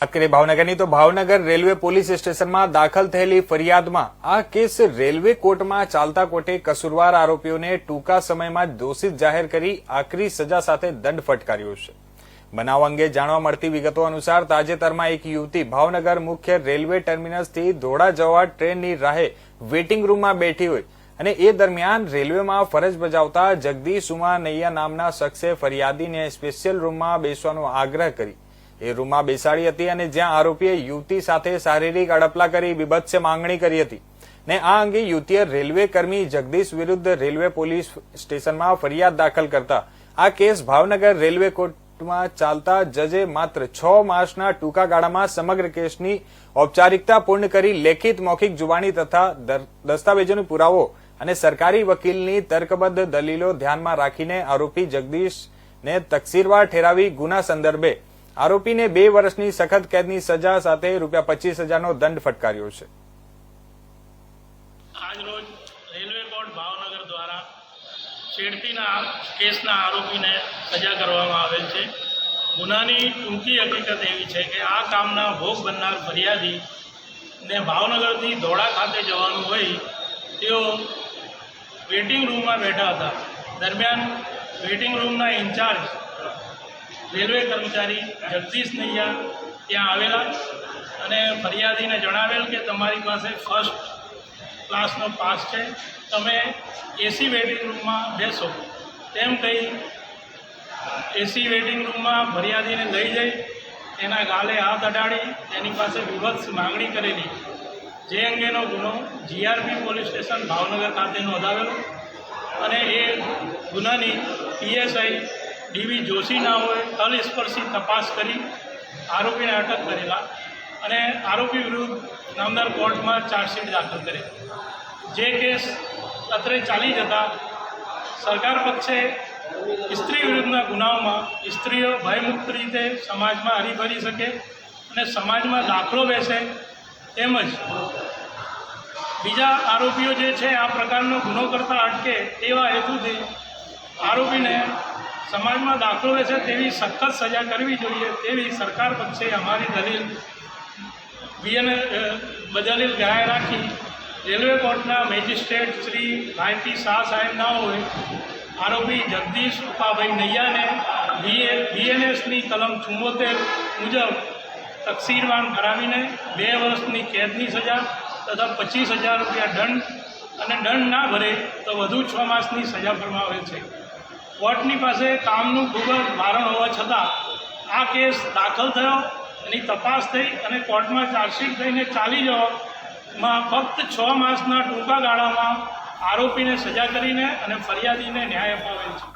વાત કરીએ ભાવનગરની તો ભાવનગર રેલવે પોલીસ સ્ટેશનમાં દાખલ થયેલી ફરિયાદમાં આ કેસ રેલવે કોર્ટમાં ચાલતા કોર્ટે કસૂરવાર આરોપીઓને ટૂંકા સમયમાં દોષિત જાહેર કરી આકરી સજા સાથે દંડ ફટકાર્યો છે। બનાવ અંગે જાણવા મળતી વિગતો અનુસાર તાજેતરમાં એક યુવતી ભાવનગર મુખ્ય રેલવે ટર્મિનસથી ધોળા જવા ટ્રેનની રાહે વેઇટિંગ રૂમમાં બેઠી હોય અને એ દરમિયાન રેલવેમાં ફરજ બજાવતા જગદીશ ઉમાનૈયા નામના શખ્સે ફરિયાદીને સ્પેશિયલ રૂમમાં બેસવાનો આગ્રહ કરી એ રૂમમાં બેસાડી હતી અને જ્યાં આરોપીએ યુવતી સાથે શારીરિક અડપલા કરી બીભત્સ માંગણી કરી હતી ને આ અંગે યુવતીએ રેલવે કર્મી જગદીશ વિરુદ્ધ રેલવે પોલીસ સ્ટેશનમાં ફરિયાદ દાખલ કરતા આ કેસ ભાવનગર રેલવે કોર્ટમાં ચાલતા જજે માત્ર 6 માસના ટૂંકા ગાળામાં સમગ્ર કેસની ઔપચારિકતા પૂર્ણ કરી લેખિત મૌખિક જુબાની તથા દસ્તાવેજોનો પુરાવો અને સરકારી વકીલની તર્કબદ્ધ દલીલો ધ્યાનમાં રાખીને આરોપી જગદીશને તકસીરવાર ઠેરાવી ગુના સંદર્ભે આરોપીને 2 વર્ષની સખત કેદની સજા સાથે ₹25,000નો દંડ ફટકાર્યો છે। આજરોજ રેલવે કોર્ટ ભાવનગર દ્વારા છેડતીના કેસના આરોપીને સજા કરવામાં આવેલ છે। ગુનાની ટૂંકી હકીકત એવી છે કે આ કામના ભોગ બનનાર ફરિયાદીને ભાવનગરથી ધોળા ખાતે જવાનું હોય તેઓ વેઇટિંગ રૂમમાં બેઠા હતા। દરમિયાન વેઇટિંગ રૂમના ઇન્ચાર્જ રેલવે કર્મચારી જગદીશ નૈયા ત્યાં આવેલા અને ફરિયાદીને જણાવેલ કે તમારી પાસે ફર્સ્ટ ક્લાસનો પાસ છે, તમે એસી વેઇટિંગ રૂમમાં બેસો તેમ કહી એસી વેઇટિંગ રૂમમાં ફરિયાદીને લઈ જઈ તેના ગાલે હાથ અડાડી તેની પાસે વિભત્સ માંગણી કરેલી, જે અંગેનો ગુનો જીઆરપી પોલીસ સ્ટેશન ભાવનગર ખાતે નોંધાવેલો અને એ ગુનાની પીએસઆઈ ડીવી જોશી નાઓએ તલસ્પર્શી તપાસ કરી આરોપીને અટક કરેલા અને આરોપી વિરુદ્ધ નામદાર કોર્ટમાં ચાર્જશીટ દાખલ કરેલ। જે કેસ અત્રે ચાલી જતા સરકાર પક્ષે સ્ત્રી વિરુદ્ધના ગુનાઓમાં સ્ત્રીઓ ભયમુક્ત રીતે સમાજમાં હરીફરી શકે અને સમાજમાં દાખલો બેસે તેમજ બીજા આરોપીઓ જે છે આ પ્રકારનો ગુનો કરતા અટકે તેવા હેતુથી આરોપીને સમાજમાં દાખલો બેસે તેવી સખત સજા કરવી જોઈએ તેવી સરકાર પક્ષે અમારી દલીલ દલીલ ગાય રાખી રેલવે કોર્ટના મેજિસ્ટ્રેટ શ્રી ભાઈપી શાહ સાહેબ નાઓએ આરોપી જગદીશ ઉપાભાઈ નૈયાને બીએનએસની કલમ 74 મુજબ તકસીરવાન કરાવીને 2 વર્ષની કેદની સજા તથા ₹25,000 દંડ અને દંડ ના ભરે તો વધુ 6 માસની સજા ફરમાવેલ છે। કોર્ટની પાસે કામનું ખૂબ જ ભારણ હોવા છતાં આ કેસ દાખલ થયો, એની તપાસ થઈ અને કોર્ટમાં ચાર્જશીટ થઈને ચાલી જવામાં ફક્ત 6 માસના ટૂંકા ગાળામાં આરોપીને સજા કરીને અને ફરિયાદીને ન્યાય અપાવેલ છે।